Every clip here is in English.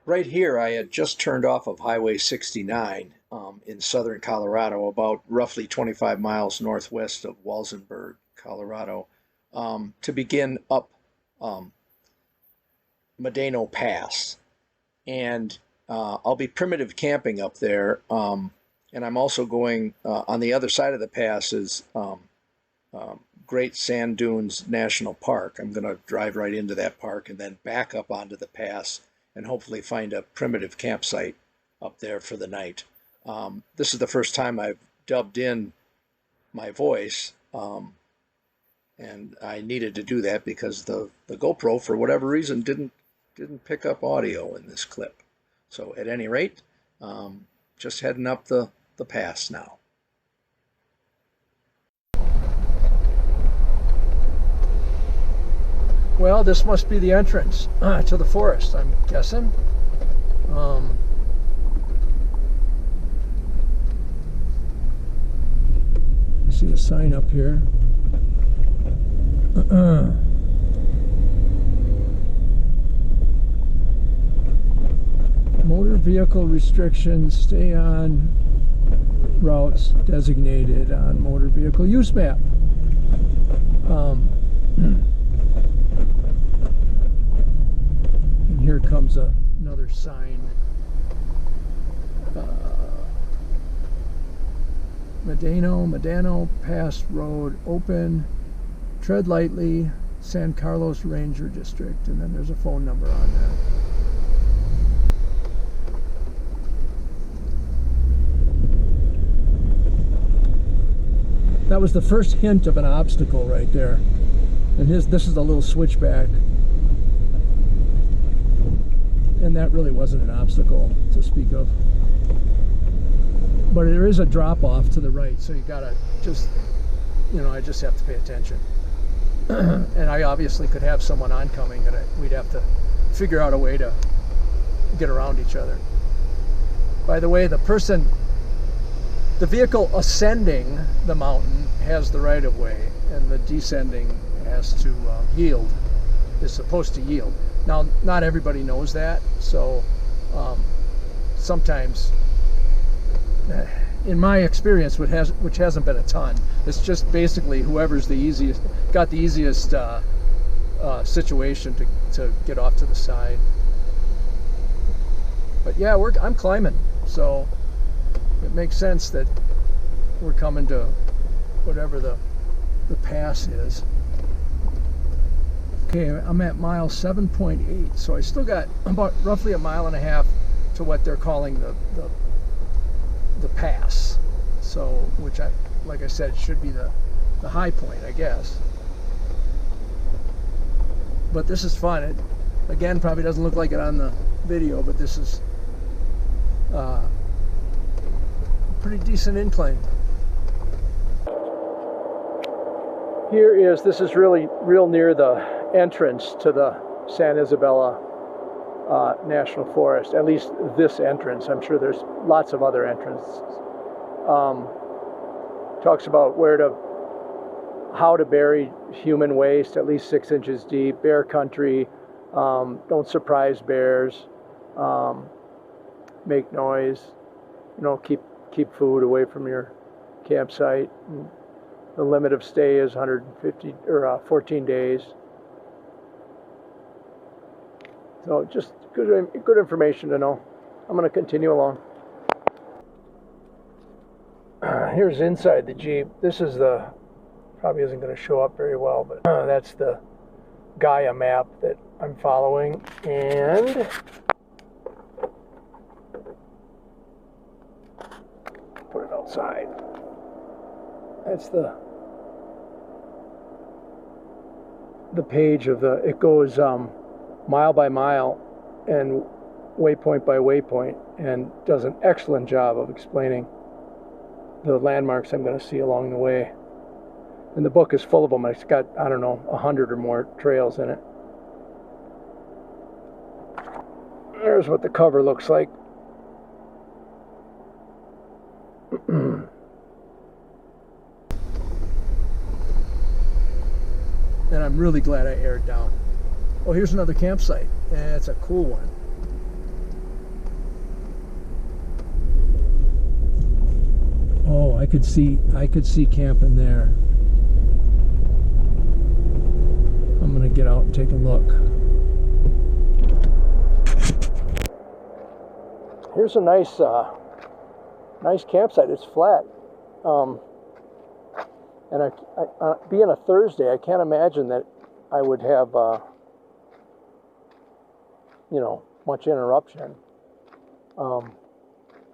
Right here, I had just turned off of Highway 69 in southern Colorado, about roughly 25 miles northwest of Walsenburg, Colorado, to begin up um, Medano Pass. And I'll be primitive camping up there. And I'm also going on the other side of the pass is Great Sand Dunes National Park. I'm going to drive right into that park and then back up onto the pass and hopefully find a primitive campsite up there for the night. This is the first time I've dubbed in my voice, and I needed to do that because the GoPro, for whatever reason, didn't pick up audio in this clip. So at any rate, just heading up the pass now. Well, this must be the entrance to the forest, I'm guessing. I see a sign up here. Motor vehicle restrictions, stay on routes designated on motor vehicle use map. And here comes another sign. Medano Pass Road open, tread lightly, San Carlos Ranger District, and then there's a phone number on that. That was the first hint of an obstacle right there. And this is a little switchback. And that really wasn't an obstacle to speak of. But there is a drop off to the right, so you gotta just, I just have to pay attention. And I obviously could have someone oncoming and we'd have to figure out a way to get around each other. By the way, the vehicle ascending the mountain has the right of way, and the descending has to yield, is supposed to yield. Now, not everybody knows that, so sometimes, in my experience, which hasn't been a ton, it's just basically whoever's got the easiest situation to get off to the side. But yeah, I'm climbing, so it makes sense that we're coming to whatever the pass is. Okay, I'm at mile 7.8, so I still got about roughly a mile and a half to what they're calling the pass. So, which like I said, should be the high point, I guess. But this is fun. It, again, probably doesn't look like it on the video, but this is pretty decent incline. This is really real near the entrance to the San Isabella National Forest, at least this entrance. I'm sure there's lots of other entrances. Talks about how to bury human waste, at least 6 inches deep, bear country, don't surprise bears, make noise, keep food away from your campsite. The limit of stay is 14 days. So just good information to know. I'm going to continue along. Here's inside the Jeep. This is probably isn't going to show up very well, but that's the Gaia map that I'm following. And put it outside. That's the page of it goes mile by mile and waypoint by waypoint, and does an excellent job of explaining the landmarks I'm going to see along the way. And the book is full of them. It's got, 100 or more trails in it. There's what the cover looks like. And I'm really glad I aired down. Oh, here's another campsite. It's a cool one. Oh, I could see camping there. I'm gonna get out and take a look. Here's a nice campsite. It's flat, and being a Thursday, I can't imagine that I would have much interruption.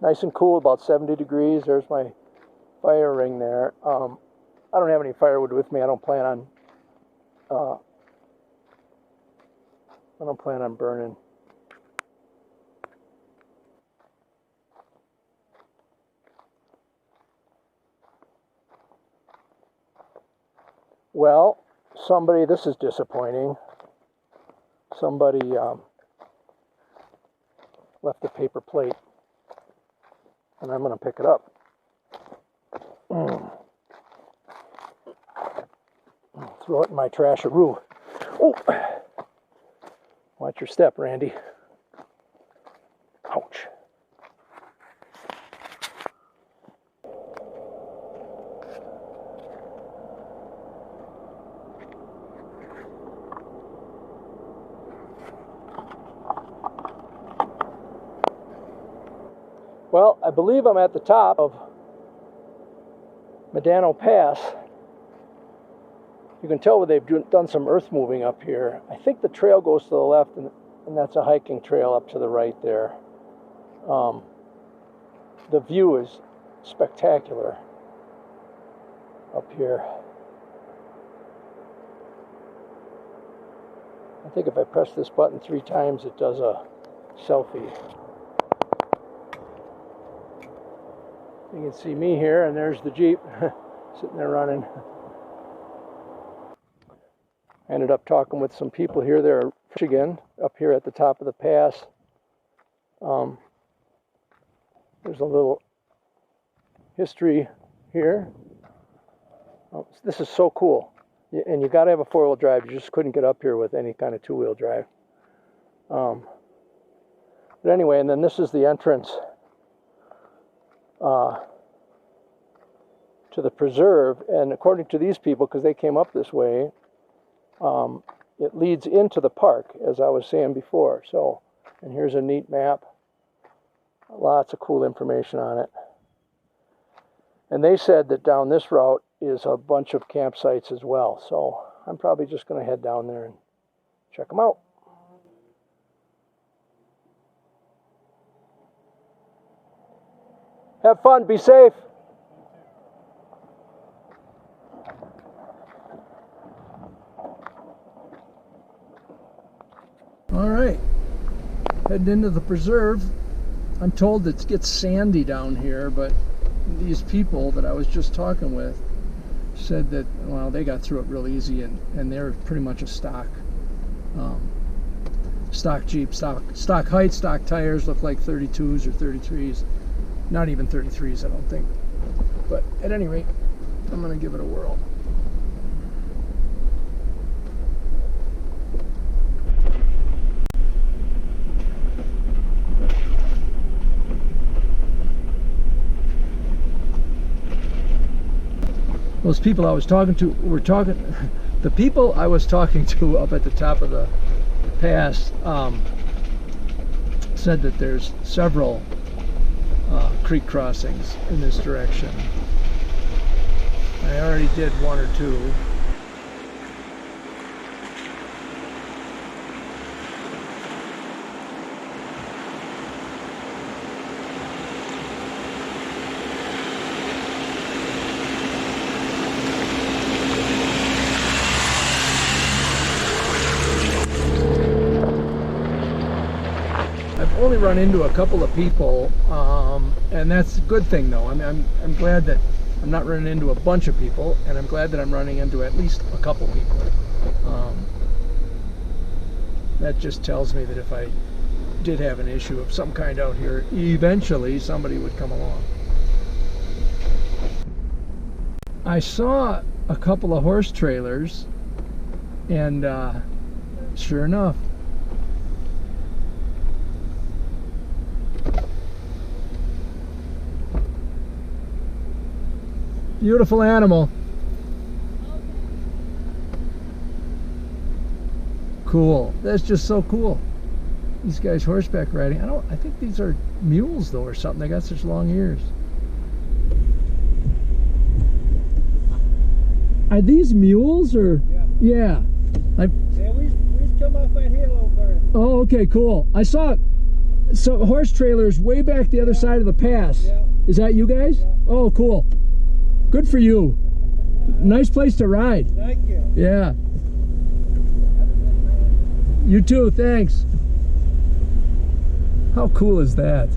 Nice and cool, about 70 degrees. There's my fire ring there. I don't have any firewood with me. I don't plan on burning. Well, this is disappointing. Somebody left a paper plate, and I'm going to pick it up. Throw it in my trash-a-roo. Oh! Watch your step, Randy. Ouch. Well, I believe I'm at the top of Medano Pass. You can tell where they've done some earth moving up here. I think the trail goes to the left, and that's a hiking trail up to the right there. The view is spectacular up here. I think if I press this button 3 times, it does a selfie. You can see me here, and there's the Jeep sitting there running. I ended up talking with some people here. They're in Michigan, up here at the top of the pass. There's a little history here. This is so cool. And you got to have a 4-wheel drive. You just couldn't get up here with any kind of 2-wheel drive. But anyway, and then this is the entrance to the preserve, and according to these people, because they came up this way, it leads into the park, as I was saying before. So, and here's a neat map, lots of cool information on it. And they said that down this route is a bunch of campsites as well. So I'm probably just going to head down there and check them out. Have fun, be safe. All right, heading into the preserve. I'm told it gets sandy down here, but these people that I was just talking with said that, well, they got through it real easy, and they're pretty much a stock Jeep, stock height, stock tires, look like 32s or 33s. Not even 33s, I don't think. But at any rate, I'm going to give it a whirl. Those people I was talking to the people I was talking to up at the top of the pass said that there's several creek crossings in this direction. I already did 1 or 2. I've only run into a couple of people, and that's a good thing though. I'm glad that I'm not running into a bunch of people, and I'm glad that I'm running into at least a couple people. That just tells me that if I did have an issue of some kind out here, eventually somebody would come along. I saw a couple of horse trailers, and sure enough, Beautiful animal. Cool. That's just so cool. These guys horseback riding. I think these are mules though or something. They got such long ears. Are these mules or? Yeah. Yeah, we come off that hill over. Oh, okay, cool. I saw some horse trailers way back the other side of the pass. Yeah. Is that you guys? Yeah. Oh, cool. Good for you. Nice place to ride. Thank you. Yeah. You too, thanks. How cool is that?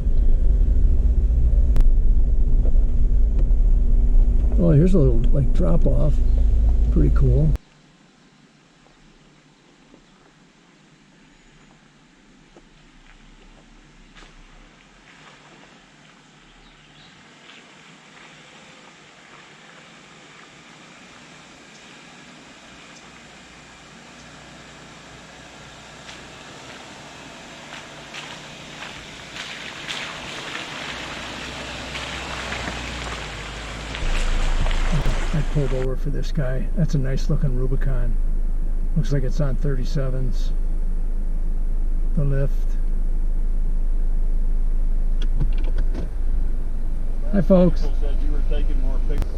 Oh, here's a little like drop off. Pretty cool. I pulled over for this guy. That's a nice looking Rubicon. Looks like it's on 37s. The lift. Hi folks. People said you were taking more pictures.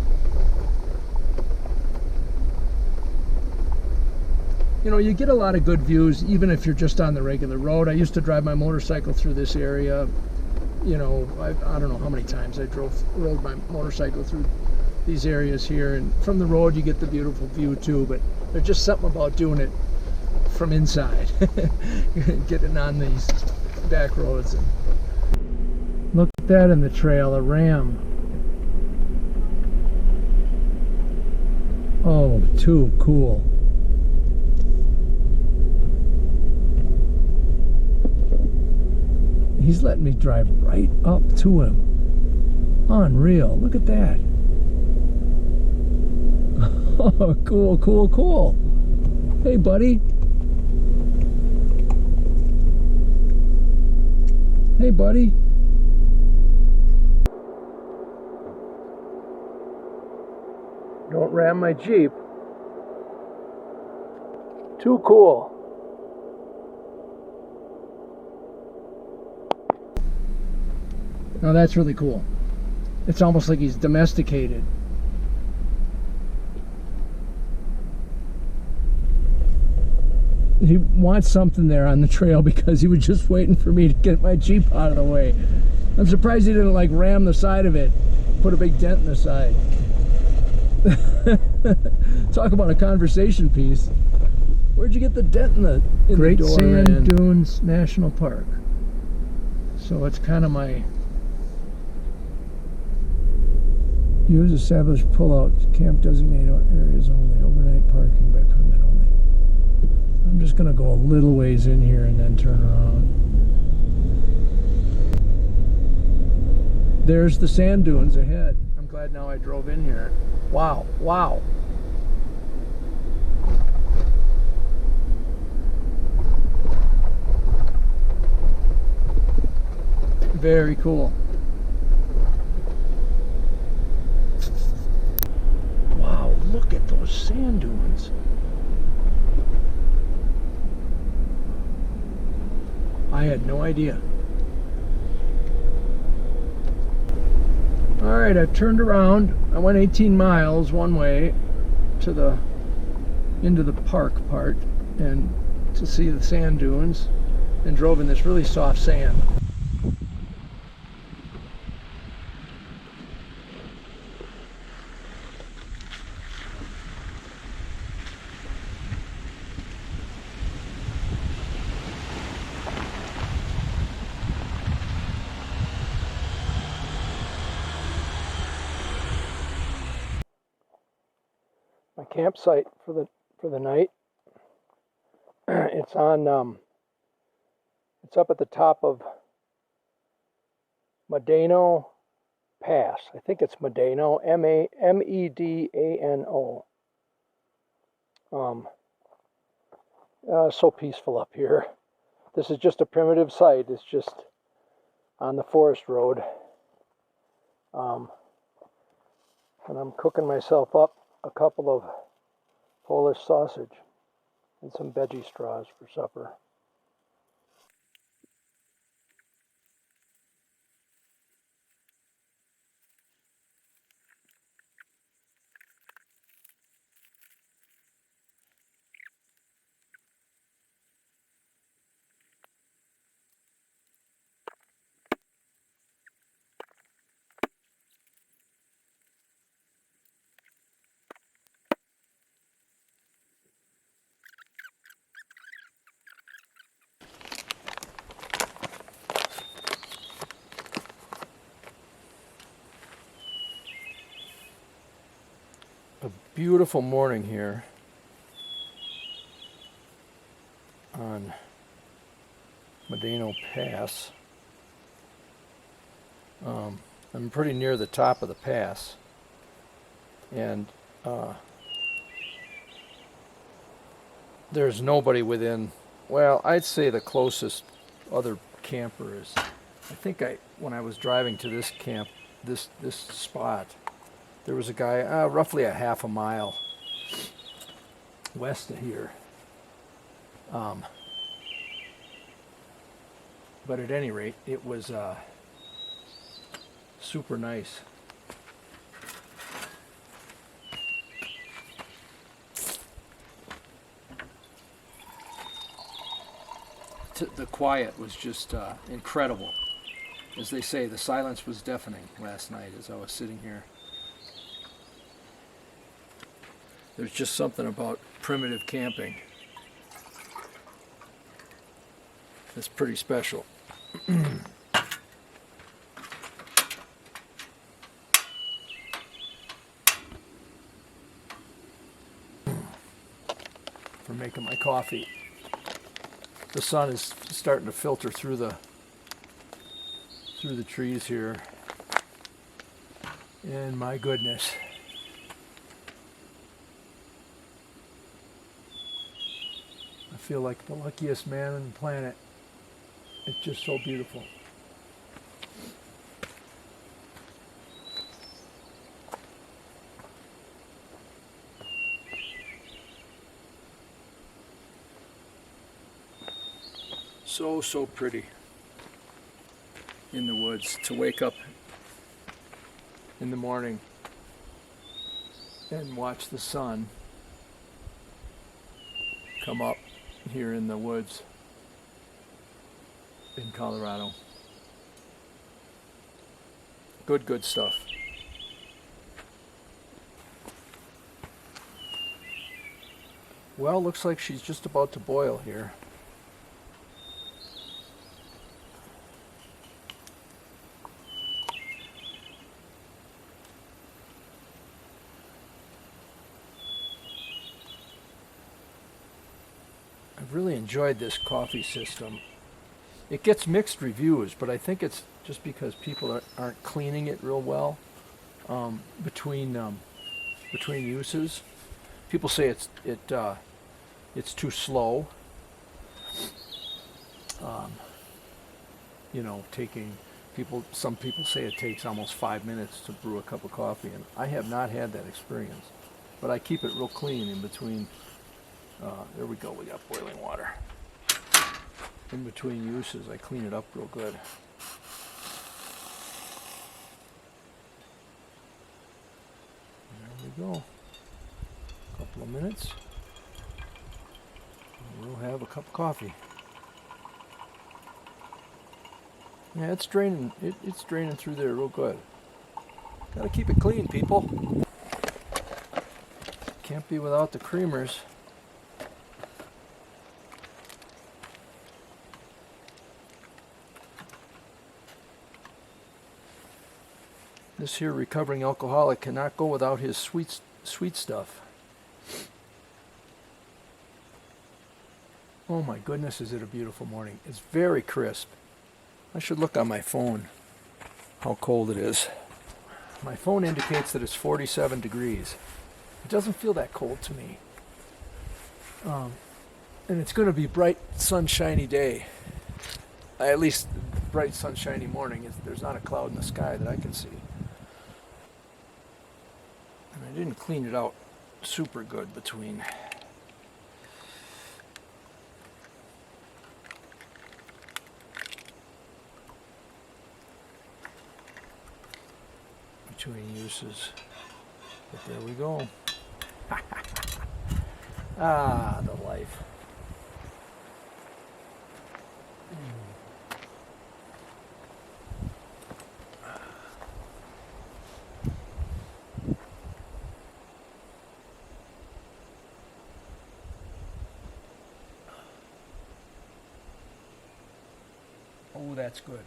You know, you get a lot of good views even if you're just on the regular road. I used to drive my motorcycle through this area. You know, I don't know how many times I rode my motorcycle through these areas here, and from the road you get the beautiful view too, but there's just something about doing it from inside. Getting on these back roads. And look at that in the trail, a ram. Oh, too cool. He's letting me drive right up to him. Unreal. Look at that. Oh, cool, cool, cool. Hey, buddy. Hey, buddy. Don't ram my Jeep. Too cool. Now that's really cool. It's almost like he's domesticated. He wants something there on the trail because he was just waiting for me to get my Jeep out of the way. I'm surprised he didn't like ram the side of it, put a big dent in the side. Talk about a conversation piece. Where'd you get the dent in the Great door? Sand Dunes National Park. So it's kind of my use established pull-out camp designated areas only, overnight parking by permit only. I'm just gonna go a little ways in here and then turn around. There's the sand dunes ahead. I'm glad now I drove in here. Wow, wow. Very cool. Wow, look at those sand dunes. I had no idea. All right, I've turned around. I went 18 miles one way to into the park part and to see the sand dunes, and drove in this really soft sand. My campsite for the night. It's on it's up at the top of Medano Pass. I think it's Medano, Medano. So peaceful up here. This is just a primitive site. It's just on the forest road. And I'm cooking myself up a couple of Polish sausage and some veggie straws for supper. A beautiful morning here on Medano Pass. I'm pretty near the top of the pass, and there's nobody within, well, I'd say the closest other camper is, I think when I was driving to this camp, this spot, there was a guy roughly a half a mile west of here. But at any rate, it was super nice. The quiet was just incredible. As they say, the silence was deafening last night as I was sitting here. There's just something about primitive camping that's pretty special. For making my coffee. The sun is starting to filter through the trees here, and my goodness, I feel like the luckiest man on the planet. It's just so beautiful. So pretty in the woods to wake up in the morning and watch the sun come up here in the woods in Colorado. Good stuff. Well, looks like she's just about to boil here. I've really enjoyed this coffee system. It gets mixed reviews, but I think it's just because people aren't cleaning it real well between uses. People say it's too slow. Some people say it takes almost 5 minutes to brew a cup of coffee, and I have not had that experience. But I keep it real clean in between. There we go, we got boiling water. In between uses, I clean it up real good. There we go. A couple of minutes. And we'll have a cup of coffee. Yeah, it's draining. It's draining through there real good. Gotta keep it clean, people. Can't be without the creamers. This here recovering alcoholic cannot go without his sweet stuff. Oh my goodness, is it a beautiful morning. It's very crisp. I should look on my phone how cold it is. My phone indicates that it's 47 degrees. It doesn't feel that cold to me. And it's going to be bright, sunshiny day. At least bright, sunshiny morning. There's not a cloud in the sky that I can see. didn't clean it out super good between uses. But there we go. Ah, the life. Oh, that's good.